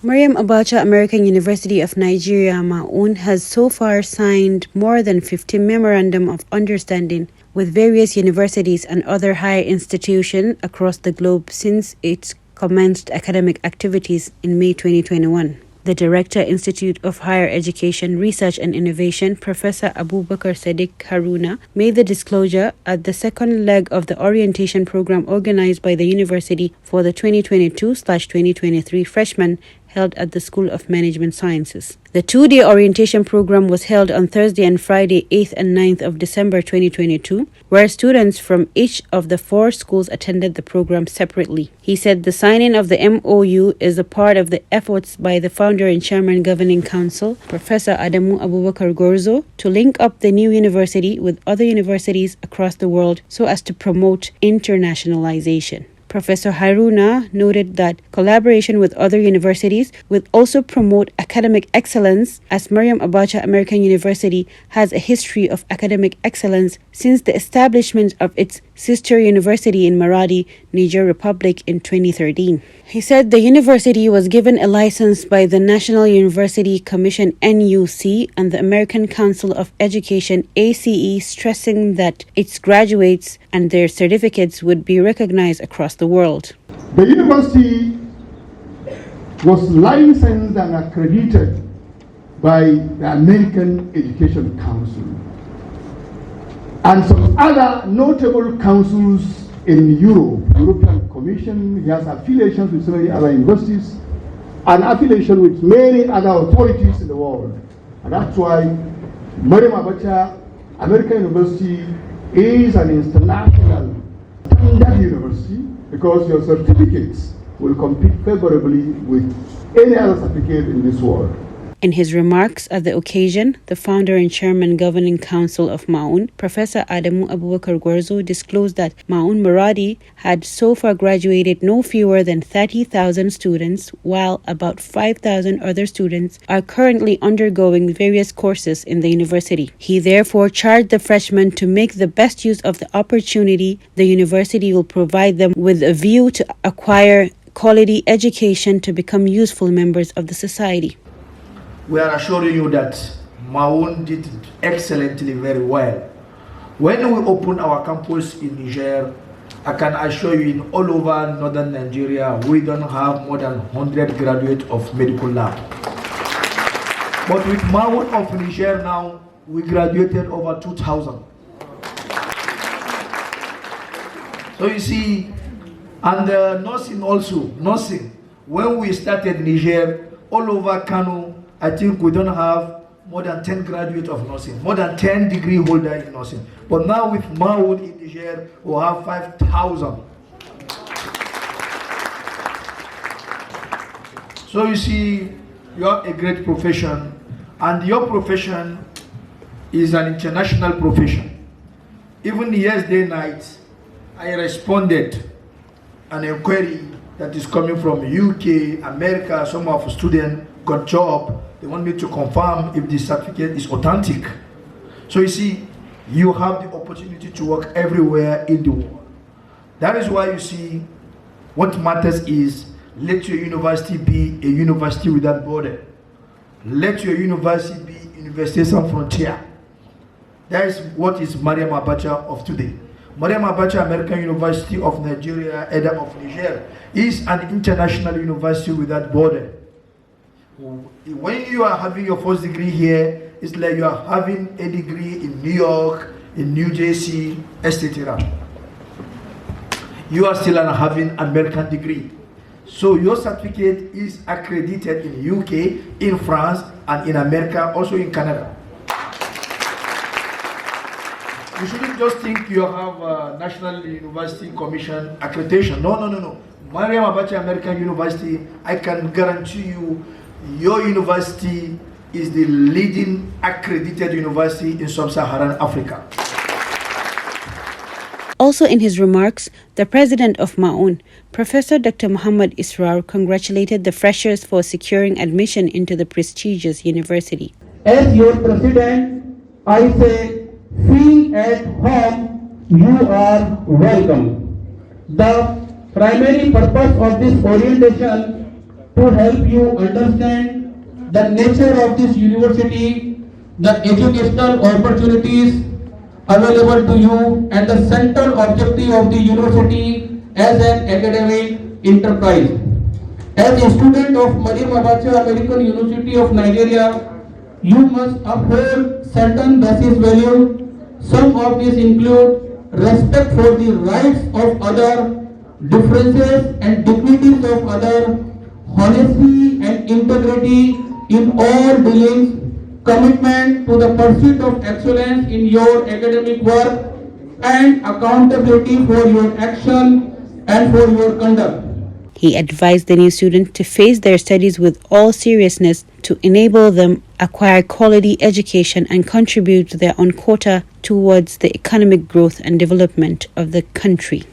Maryam Abacha American University of Nigeria, MAAUN, has so far signed more than 50 memorandum of understanding with various universities and other higher institutions across the globe since it commenced academic activities in May 2021. The Director, Institute of Higher Education, Research and Innovation, Professor Abubakar Sadiq Haruna, made the disclosure at the second leg of the orientation program organized by the university for the 2022/2023 freshmen held at the School of Management Sciences. The two-day orientation program was held on Thursday and Friday, 8th and 9th of December 2022, where students from each of the four schools attended the program separately. He said the signing of the MOU is a part of the efforts by the founder and chairman governing council, Professor Adamu Abubakar Gorzo, to link up the new university with other universities across the world so as to promote internationalization. Professor Haruna noted that collaboration with other universities will also promote academic excellence, as Maryam Abacha American University has a history of academic excellence since the establishment of its sister university in Maradi, Niger Republic in 2013. He said the university was given a license by the National University Commission (NUC) and the American Council of Education (ACE), stressing that its graduates and their certificates would be recognized across the world. The university was licensed and accredited by the American Education Council and some other notable councils in Europe. European Commission, he has affiliations with so many other universities and affiliation with many other authorities in the world. And that's why Maryam Abacha American University is an international standard university, because your certificates will compete favorably with any other certificate in this world. In his remarks at the occasion, the founder and chairman governing council of MAAUN, Professor Adamu Abubakar Gorzo, disclosed that MAAUN Maradi had so far graduated no fewer than 30,000 students, while about 5,000 other students are currently undergoing various courses in the university. He therefore charged the freshmen to make the best use of the opportunity the university will provide them with a view to acquire quality education to become useful members of the society. We are assuring you that MAAUN did excellently very well. When we open our campus in Niger, I can assure you in all over northern Nigeria, we don't have more than 100 graduates of medical lab. But with MAAUN of Niger now, we graduated over 2,000. So you see, and nursing also, nursing. When we started Niger, all over Kano, I think we don't have more than 10 graduates of nursing, more than 10 degree holders in nursing. But now with MAAUN in Niger, we have 5,000. So you see, you have a great profession, and your profession is an international profession. Even yesterday night, I responded an inquiry that is coming from UK, America. Some of the students got job. They want me to confirm if the certificate is authentic. So you see, you have the opportunity to work everywhere in the world. That is why you see, what matters is, let your university be a university without border. Let your university be Université Sans Frontières. That is what is Maryam Abacha of today. Maryam Abacha American University of Nigeria, either of Niger, is an international university without border. When you are having your first degree here, it's like you are having a degree in New York, in New Jersey, etc. You are still having an American degree. So your certificate is accredited in UK, in France, and in America, also in Canada. You shouldn't just think you have a National University Commission accreditation. No. Maryam Abacha American University, I can guarantee you, your university is the leading accredited university in sub-Saharan Africa. Also in his remarks, the president of MAAUN, Professor Dr. Muhammad Israr, congratulated the freshers for securing admission into the prestigious university. As your president, I say, feel at home, you are welcome. The primary purpose of this orientation to help you understand the nature of this university, the educational opportunities available to you, and the central objective of the university as an academic enterprise. As a student of Maryam Abacha American University of Nigeria, you must uphold certain basis values. Some of these include respect for the rights of other, differences and dignities of other, honesty and integrity in all dealings, commitment to the pursuit of excellence in your academic work, and accountability for your action and for your conduct. He advised the new students to face their studies with all seriousness to enable them acquire quality education and contribute their own quota towards the economic growth and development of the country.